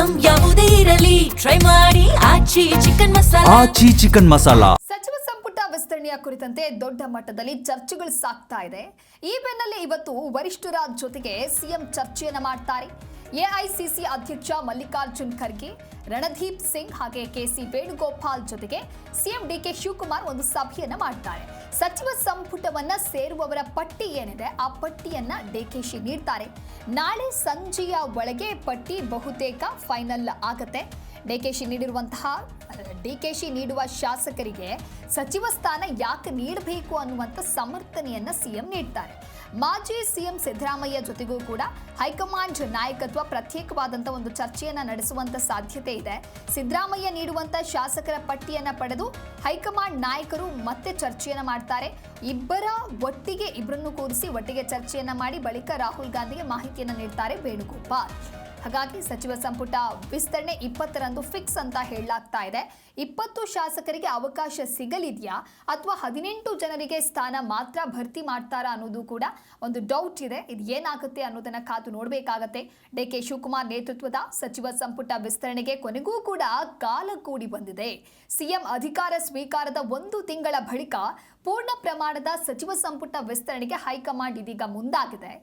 Item ಯಾವುದೇ ಇರಲಿ try ಮಾಡಿ ಆಚಿ ಚಿಕನ್ ಮಸಾಲಾ. ಸಚಿವ ಸಂಪುಟ ವಿಸ್ತರಣೆಯ ಕುರಿತಂತೆ ದೊಡ್ಡ ಮಟ್ಟದಲ್ಲಿ ಚರ್ಚೆಗಳು ಸಾಗ್ತಾ ಇದೆ. ಈ ಬೆನ್ನಲ್ಲೇ ಇವತ್ತು ವರಿಷ್ಠರ ಜೊತೆಗೆ ಸಿಎಂ ಚರ್ಚೆಯನ್ನ ಮಾಡ್ತಾರೆ. ಎಐಸಿಸಿ ಅಧ್ಯಕ್ಷ ಮಲ್ಲಿಕಾರ್ಜುನ್ ಖರ್ಗೆ, ರಣದೀಪ್ ಸಿಂಗ್ ಹಾಗೆ ಕೆಸಿ ವೇಣುಗೋಪಾಲ್ ಜೊತೆಗೆ ಸಿಎಂ ಡಿಕೆ ಶಿವಕುಮಾರ್ ಒಂದು ಸಭೆಯನ್ನ ಮಾಡ್ತಾರೆ. ಸಚಿವ ಸಂಪುಟವನ್ನ ಸೇರುವವರ ಪಟ್ಟಿ ಏನಿದೆ ಆ ಪಟ್ಟಿಯನ್ನ ಡಿಕೆಶಿ ನೀಡ್ತಾರೆ. ನಾಳೆ ಸಂಜೆಯ ಒಳಗೆ ಪಟ್ಟಿ ಬಹುತೇಕ ಫೈನಲ್ ಆಗತ್ತೆ. ಡಿಕೆಶಿ ನೀಡುವ ಶಾಸಕರಿಗೆ ಸಚಿವ ಸ್ಥಾನ ಯಾಕೆ ನೀಡಬೇಕು ಅನ್ನುವಂಥ ಸಮರ್ಥನೆಯನ್ನ ಸಿಎಂ ನೀಡ್ತಾರೆ. ಮಾಜಿ ಸಿಎಂ ಸಿದ್ದರಾಮಯ್ಯ ಜೊತೆಗೂ ಕೂಡ ಹೈಕಮಾಂಡ್ ನಾಯಕತ್ವ ಪ್ರತ್ಯೇಕವಾದಂಥ ಒಂದು ಚರ್ಚೆಯನ್ನ ನಡೆಸುವಂತ ಸಾಧ್ಯತೆ ಇದೆ. ಸಿದ್ದರಾಮಯ್ಯ ನೀಡುವಂತ ಶಾಸಕರ ಪಟ್ಟಿಯನ್ನ ಪಡೆದು ಹೈಕಮಾಂಡ್ ನಾಯಕರು ಮತ್ತೆ ಚರ್ಚೆಯನ್ನ ಮಾಡ್ತಾರೆ. ಇಬ್ಬರನ್ನು ಕೂರಿಸಿ ಒಟ್ಟಿಗೆ ಚರ್ಚೆಯನ್ನ ಮಾಡಿ ಬಳಿಕ ರಾಹುಲ್ ಗಾಂಧಿಗೆ ಮಾಹಿತಿಯನ್ನ ನೀಡ್ತಾರೆ ವೇಣುಗೋಪಾಲ್. ಹಾಗಾಗಿ ಸಚಿವ ಸಂಪುಟ ವಿಸ್ತರಣೆ 20ರಂದು ಫಿಕ್ಸ್ ಅಂತ ಹೇಳಲಾಗ್ತಾ ಇದೆ. 20 ಶಾಸಕರಿಗೆ ಅವಕಾಶ ಸಿಗಲಿದೆಯಾ ಅಥವಾ 18 ಜನರಿಗೆ ಸ್ಥಾನ ಮಾತ್ರ ಭರ್ತಿ ಮಾಡ್ತಾರಾ ಅನ್ನೋದು ಕೂಡ ಒಂದು ಡೌಟ್ ಇದೆ. ಇದು ಏನಾಗುತ್ತೆ ಅನ್ನೋದನ್ನ ಕಾದು ನೋಡಬೇಕಾಗತ್ತೆ. ಡಿಕೆ ಶಿವಕುಮಾರ್ ನೇತೃತ್ವದ ಸಚಿವ ಸಂಪುಟ ವಿಸ್ತರಣೆಗೆ ಕೊನೆಗೂ ಕೂಡ ಕಾಲ ಕೂಡಿ ಬಂದಿದೆ. ಸಿಎಂ ಅಧಿಕಾರ ಸ್ವೀಕಾರದ 1 ತಿಂಗಳ ಬಳಿಕ ಪೂರ್ಣ ಪ್ರಮಾಣದ ಸಚಿವ ಸಂಪುಟ ವಿಸ್ತರಣೆಗೆ ಹೈಕಮಾಂಡ್ ಇದೀಗ ಮುಂದಾಗಿದೆ.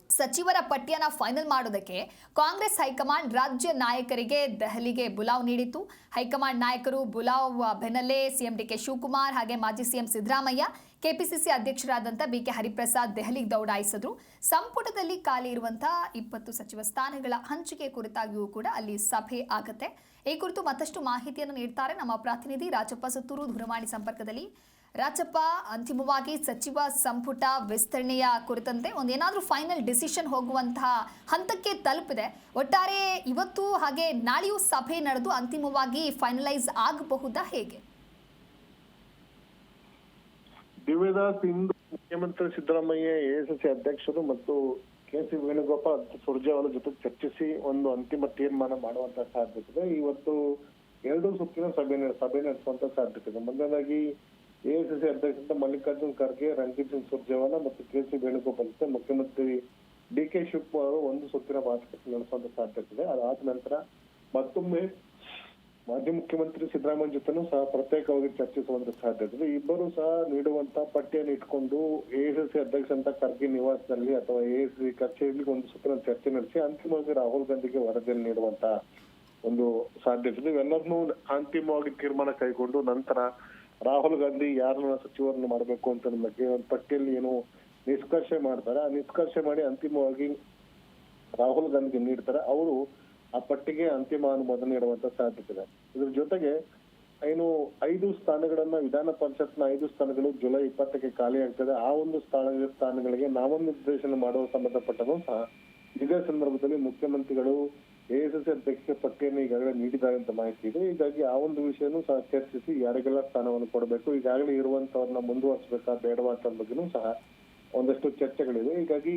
ಸಚಿವರ ಪಟ್ಟಿಯನ್ನ ಫೈನಲ್ ಮಾಡೋದಕ್ಕೆ ಕಾಂಗ್ರೆಸ್ ಹೈಕಮಾಂಡ್ ರಾಜ್ಯ ನಾಯಕರಿಗೆ ದೆಹಲಿಗೆ ಬುಲಾವ್ ನೀಡಿತ್ತು. ಹೈಕಮಾಂಡ್ ನಾಯಕರು ಬುಲಾವ್ ಬೆನ್ನಲ್ಲೇ ಸಿಎಂ ಡಿಕೆ ಶಿವಕುಮಾರ್ ಹಾಗೆ ಮಾಜಿ ಸಿಎಂ ಸಿದ್ದರಾಮಯ್ಯ, ಕೆಪಿಸಿಸಿ ಅಧ್ಯಕ್ಷರಾದಂಥ ಬಿಕೆ ಹರಿಪ್ರಸಾದ್ ದೆಹಲಿಗೆ ದೌಡಾಯಿಸಿದ್ರು. ಸಂಪುಟದಲ್ಲಿ ಖಾಲಿ ಇರುವಂತಹ 20 ಸಚಿವ ಸ್ಥಾನಗಳ ಹಂಚಿಕೆ ಕುರಿತಾಗಿಯೂ ಕೂಡ ಅಲ್ಲಿ ಸಭೆ ಆಗುತ್ತೆ. ಈ ಕುರಿತು ಮತ್ತಷ್ಟು ಮಾಹಿತಿಯನ್ನು ನೀಡ್ತಾರೆ ನಮ್ಮ ಪ್ರತಿನಿಧಿ ರಾಜಪ್ಪ ಸುತ್ತೂರು ದೂರವಾಣಿ ಸಂಪರ್ಕದಲ್ಲಿ. ರಾಜಪ್ಪ, ಅಂತಿಮವಾಗಿ ಸಚಿವ ಸಂಪುಟ ವಿಸ್ತರಣೆಯ ಕುರಿತಂತೆ ಒಂದೇನಾದ್ರೂ ಫೈನಲ್ ಡಿಸಿಷನ್ ಹೋಗುವಂತಹ ಹಂತಕ್ಕೆ ತಲುಪಿದೆ. ಒಟ್ಟಾರೆ ಇವತ್ತು ಹಾಗೆ ನಾಳೆಯೂ ಸಭೆ ನಡೆದು ಅಂತಿಮವಾಗಿ ಫೈನಲೈಸ್ ಆಗಬಹುದಾ, ಹೇಗೆ? ದಿವ್ಯದಾಸ್ ಇಂದು ಮುಖ್ಯಮಂತ್ರಿ ಸಿದ್ದರಾಮಯ್ಯ, ಎಐಸಿಸಿ ಅಧ್ಯಕ್ಷರು ಮತ್ತು ಕೆಸಿ ವೇಣುಗೋಪಾಲ್ ಸುರ್ಜೇವಾಲಾ ಜೊತೆ ಚರ್ಚಿಸಿ ಒಂದು ಅಂತಿಮ ತೀರ್ಮಾನ ಮಾಡುವಂತ ಸಾಧ್ಯತೆ ಇದೆ. ಇವತ್ತು 2 ಸುತ್ತಿನ ಸಭೆ ನಡೆಸುವಂತ ಸಾಧ್ಯತೆ ಇದೆ. ಮೊದಲನೇದಾಗಿ ಎಐಸಿಸಿ ಅಧ್ಯಕ್ಷ ಮಲ್ಲಿಕಾರ್ಜುನ್ ಖರ್ಗೆ, ರಣದೀಪ್ ಸಿಂಗ್ ಸುರ್ಜೇವಾಲಾ ಮತ್ತು ಕೆಸಿ ವೇಣುಗೋಪಾಲ್ ಜೊತೆ ಮುಖ್ಯಮಂತ್ರಿ ಡಿಕೆ ಶಿವಕುಮಾರ್ ಒಂದು ಸುತ್ತಿನ ಮಾತುಕತೆ ನಡೆಸುವಂತ ಸಾಧ್ಯತೆ ಇದೆ. ಅದಾದ ನಂತರ ಮತ್ತೊಮ್ಮೆ ಮಾಜಿ ಮುಖ್ಯಮಂತ್ರಿ ಸಿದ್ದರಾಮಯ್ಯ ಜೊತೆನೂ ಸಹ ಪ್ರತ್ಯೇಕವಾಗಿ ಚರ್ಚಿಸುವಂತ ಸಾಧ್ಯತೆ ಇದೆ. ಇಬ್ಬರು ಸಹ ನೀಡುವಂತ ಪಟ್ಟಿಯನ್ನು ಇಟ್ಕೊಂಡು ಎಐಸಿಸಿ ಅಧ್ಯಕ್ಷ ಅಂತ ಖರ್ಗೆ ನಿವಾಸದಲ್ಲಿ ಅಥವಾ ಎಐಸಿಸಿ ಕಚೇರಿಯಲ್ಲಿ ಒಂದು ಸುತ್ತಿನ ಚರ್ಚೆ ನಡೆಸಿ ಅಂತಿಮವಾಗಿ ರಾಹುಲ್ ಗಾಂಧಿಗೆ ವರದಿಯನ್ನು ನೀಡುವಂತ ಒಂದು ಸಾಧ್ಯತೆ ಇದೆ. ಇವೆಲ್ಲರನ್ನೂ ಅಂತಿಮವಾಗಿ ತೀರ್ಮಾನ ಕೈಗೊಂಡು ನಂತರ ರಾಹುಲ್ ಗಾಂಧಿ ಯಾರನ್ನ ಸಚಿವರನ್ನು ಮಾಡಬೇಕು ಅಂತ ಬಗ್ಗೆ ಒಂದು ಪಟ್ಟಿಯಲ್ಲಿ ಏನು ನಿಷ್ಕರ್ಷೆ ಮಾಡ್ತಾರೆ, ಆ ನಿಷ್ಕರ್ಷೆ ಮಾಡಿ ಅಂತಿಮವಾಗಿ ರಾಹುಲ್ ಗಾಂಧಿಗೆ ನೀಡ್ತಾರೆ. ಅವರು ಆ ಪಟ್ಟಿಗೆ ಅಂತಿಮ ಅನುಮೋದನೆ ನೀಡುವಂತ ಸಾಧ್ಯತೆ ಇದೆ. ಇದ್ರ ಜೊತೆಗೆ ಏನು 5 ಸ್ಥಾನಗಳನ್ನ ವಿಧಾನ ಪರಿಷತ್ನ 5 ಸ್ಥಾನಗಳು ಜುಲೈ 20ಕ್ಕೆ ಖಾಲಿ ಆಗ್ತದೆ. ಆ ಒಂದು ಸ್ಥಾನಗಳಿಗೆ ನಾಮನಿರ್ದೇಶನ ಮಾಡುವ ಸಂಬಂಧಪಟ್ಟನು ಸಹ ಇದೇ ಸಂದರ್ಭದಲ್ಲಿ ಮುಖ್ಯಮಂತ್ರಿಗಳು ಎಐಸಿಸಿ ಅಧ್ಯಕ್ಷ ಪಟ್ಟಿಯನ್ನು ಈಗಾಗಲೇ ನೀಡಿದ್ದಾರೆ ಅಂತ ಮಾಹಿತಿ ಇದೆ. ಹೀಗಾಗಿ ಆ ಒಂದು ವಿಷಯನೂ ಸಹ ಚರ್ಚಿಸಿ ಯಾರಿಗೆಲ್ಲ ಸ್ಥಾನವನ್ನು ಕೊಡಬೇಕು, ಈಗಾಗಲೇ ಇರುವಂತವ್ರನ್ನ ಮುಂದುವರಿಸಬೇಕಾ ಬೇಡವಾ ಅಂತ ಬಗ್ಗೆನೂ ಸಹ ಒಂದಷ್ಟು ಚರ್ಚೆಗಳಿವೆ. ಹೀಗಾಗಿ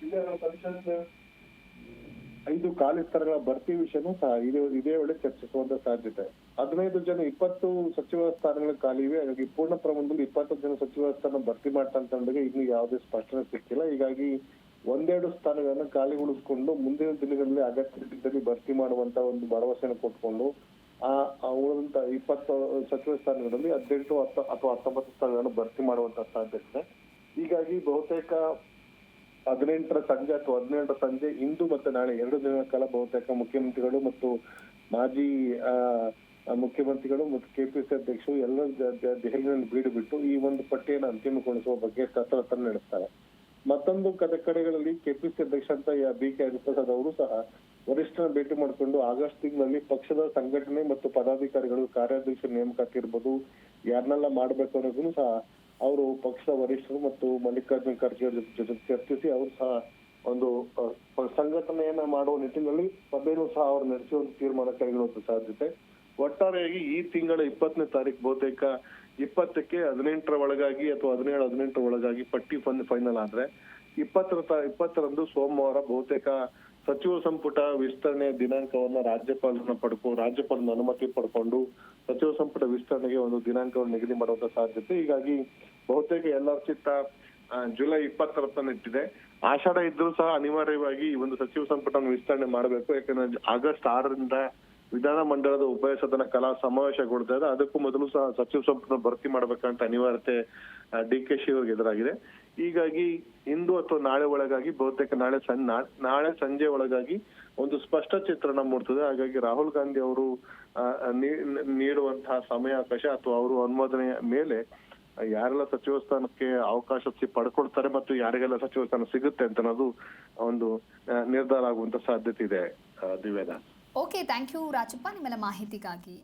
ವಿಧಾನ ಪರಿಷತ್ 5 ಖಾಲಿ ಸ್ಥಾನಗಳ ಭರ್ತಿ ವಿಷಯನೂ ಸಹ ಇದೇ ವೇಳೆ ಚರ್ಚಿಸುವಂತ ಸಾಧ್ಯತೆ. 20 ಸಚಿವ ಸ್ಥಾನಗಳು ಖಾಲಿ ಇವೆ. ಹಾಗಾಗಿ ಪೂರ್ಣ ಪ್ರಮಾಣದಲ್ಲಿ 20 ಜನ ಸಚಿವ ಸ್ಥಾನ ಭರ್ತಿ ಮಾಡ್ತಂತಂದಾಗ ಇನ್ನು ಯಾವುದೇ ಸ್ಪಷ್ಟನೆ ಸಿಕ್ಕಿಲ್ಲ. ಹೀಗಾಗಿ 1-2 ಸ್ಥಾನಗಳನ್ನ ಖಾಲಿ ಉಳಿಸ್ಕೊಂಡು ಮುಂದಿನ ದಿನಗಳಲ್ಲಿ ಅಗತ್ಯದಲ್ಲಿ ಭರ್ತಿ ಮಾಡುವಂತ ಒಂದು ಭರವಸೆಯನ್ನು ಕೊಟ್ಕೊಂಡು ಆ ಉಳಿದಂತ 20 ಸಚಿವ ಸ್ಥಾನಗಳಲ್ಲಿ 18 ಅಥವಾ 19 ಸ್ಥಾನಗಳನ್ನು ಭರ್ತಿ ಮಾಡುವಂತ ಸಾಧ್ಯತೆ ಇದೆ. ಹೀಗಾಗಿ ಬಹುತೇಕ 18ರ ಸಂಜೆ ಅಥವಾ 17ರ ಸಂಜೆ ಇಂದು ಮತ್ತೆ ನಾಳೆ 2 ದಿನಗಳ ಕಾಲ ಬಹುತೇಕ ಮುಖ್ಯಮಂತ್ರಿಗಳು ಮತ್ತು ಮಾಜಿ ಮುಖ್ಯಮಂತ್ರಿಗಳು ಮತ್ತು ಕೆಪಿಸಿ ಅಧ್ಯಕ್ಷರು ಎಲ್ಲ ದೆಹಲಿಯಲ್ಲಿ ಬೀಡು ಬಿಟ್ಟು ಈ ಒಂದು ಪಟ್ಟಿಯನ್ನು ಅಂತಿಮಗೊಳಿಸುವ ಬಗ್ಗೆ ಕಸರತ್ತನ್ನು ನಡೆಸ್ತಾರೆ. ಮತ್ತೊಂದು ಕಡೆಗಳಲ್ಲಿ ಕೆಪಿಸಿ ಅಧ್ಯಕ್ಷ ಅಂತ ಬಿಕೆ ಹರಿಪ್ರಸಾದ್ ಅವರು ಸಹ ವರಿಷ್ಠರ ಭೇಟಿ ಮಾಡಿಕೊಂಡು ಆಗಸ್ಟ್ ತಿಂಗಳಲ್ಲಿ ಪಕ್ಷದ ಸಂಘಟನೆ ಮತ್ತು ಪದಾಧಿಕಾರಿಗಳು ಕಾರ್ಯಾಧ್ಯಕ್ಷ ನೇಮಕಾತಿ ಇರ್ಬೋದು, ಯಾರನ್ನೆಲ್ಲ ಮಾಡ್ಬೇಕು ಅನ್ನೋದನ್ನು ಸಹ ಅವರು ಪಕ್ಷದ ವರಿಷ್ಠರು ಮತ್ತು ಮಲ್ಲಿಕಾರ್ಜುನ್ ಖರ್ಗೆ ಜೊತೆ ಚರ್ಚಿಸಿ ಅವರು ಸಹ ಒಂದು ಸಂಘಟನೆಯನ್ನ ಮಾಡುವ ನಿಟ್ಟಿನಲ್ಲಿ ಸಭೆಯೂ ಸಹ ಅವರು ನಡೆಸಿ ಒಂದು ತೀರ್ಮಾನ ಕೈಗೊಳ್ಳುವಂತ ಸಾಧ್ಯತೆ. ಒಟ್ಟಾರೆಯಾಗಿ ಈ ತಿಂಗಳ 20ನೇ ತಾರೀಕು ಬಹುತೇಕ 20ಕ್ಕೆ 18ರ ಒಳಗಾಗಿ ಅಥವಾ 17-18ರ ಒಳಗಾಗಿ ಪಟ್ಟಿ ಫೈನಲ್ ಆದ್ರೆ 20ರಂದು ಸೋಮವಾರ ಬಹುತೇಕ ಸಚಿವ ಸಂಪುಟ ವಿಸ್ತರಣೆ ದಿನಾಂಕವನ್ನ ರಾಜ್ಯಪಾಲನ ಅನುಮತಿ ಪಡ್ಕೊಂಡು ಸಚಿವ ಸಂಪುಟ ವಿಸ್ತರಣೆಗೆ ಒಂದು ದಿನಾಂಕವನ್ನು ನಿಗದಿ ಮಾಡುವಂತ ಸಾಧ್ಯತೆ. ಹೀಗಾಗಿ ಬಹುತೇಕ ಎಲ್ಲರ ಚಿತ್ತ ಜುಲೈ 20 ತನಕ ಇಟ್ಟಿದೆ. ಆಷಾಢ ಇದ್ರೂ ಸಹ ಅನಿವಾರ್ಯವಾಗಿ ಈ ಒಂದು ಸಚಿವ ಸಂಪುಟವನ್ನು ವಿಸ್ತರಣೆ ಮಾಡಬೇಕು. ಯಾಕಂದ್ರೆ ಆಗಸ್ಟ್ 6ರಿಂದ ವಿಧಾನ ಮಂಡಲದ ಉಭಯ ಸದನ ಕಲಾ ಸಮಾವೇಶಗೊಳ್ತಾ ಇದೆ. ಅದಕ್ಕೂ ಮೊದಲು ಸಹ ಸಚಿವ ಸಂಪುಟ ಭರ್ತಿ ಮಾಡ್ಬೇಕಂತ ಅನಿವಾರ್ಯತೆ DK ಅವರಿಗೆ ಎದುರಾಗಿದೆ. ಹೀಗಾಗಿ ಇಂದು ಅಥವಾ ನಾಳೆ ಒಳಗಾಗಿ ಬಹುತೇಕ ನಾಳೆ ಸಂಜೆ ಒಳಗಾಗಿ ಒಂದು ಸ್ಪಷ್ಟ ಚಿತ್ರಣ ಮೂಡ್ತದೆ. ಹಾಗಾಗಿ ರಾಹುಲ್ ಗಾಂಧಿ ಅವರು ನೀಡುವಂತಹ ಸಮಯಾವಕಾಶ ಅಥವಾ ಅವರು ಅನುಮೋದನೆಯ ಮೇಲೆ ಯಾರೆಲ್ಲ ಸಚಿವ ಸ್ಥಾನಕ್ಕೆ ಅವಕಾಶ ಪಡ್ಕೊಳ್ತಾರೆ ಮತ್ತು ಯಾರಿಗೆಲ್ಲ ಸಚಿವ ಸ್ಥಾನ ಸಿಗುತ್ತೆ ಅಂತ ಅನ್ನೋದು ಒಂದು ನಿರ್ಧಾರ ಆಗುವಂತ ಸಾಧ್ಯತೆ ಇದೆ. ದಿವ್ಯದ. ಓಕೆ, ಥ್ಯಾಂಕ್ ಯು ರಾಜಪ್ಪ ನಿಮ್ಮೆಲ್ಲ ಮಾಹಿತಿಗಾಗಿ.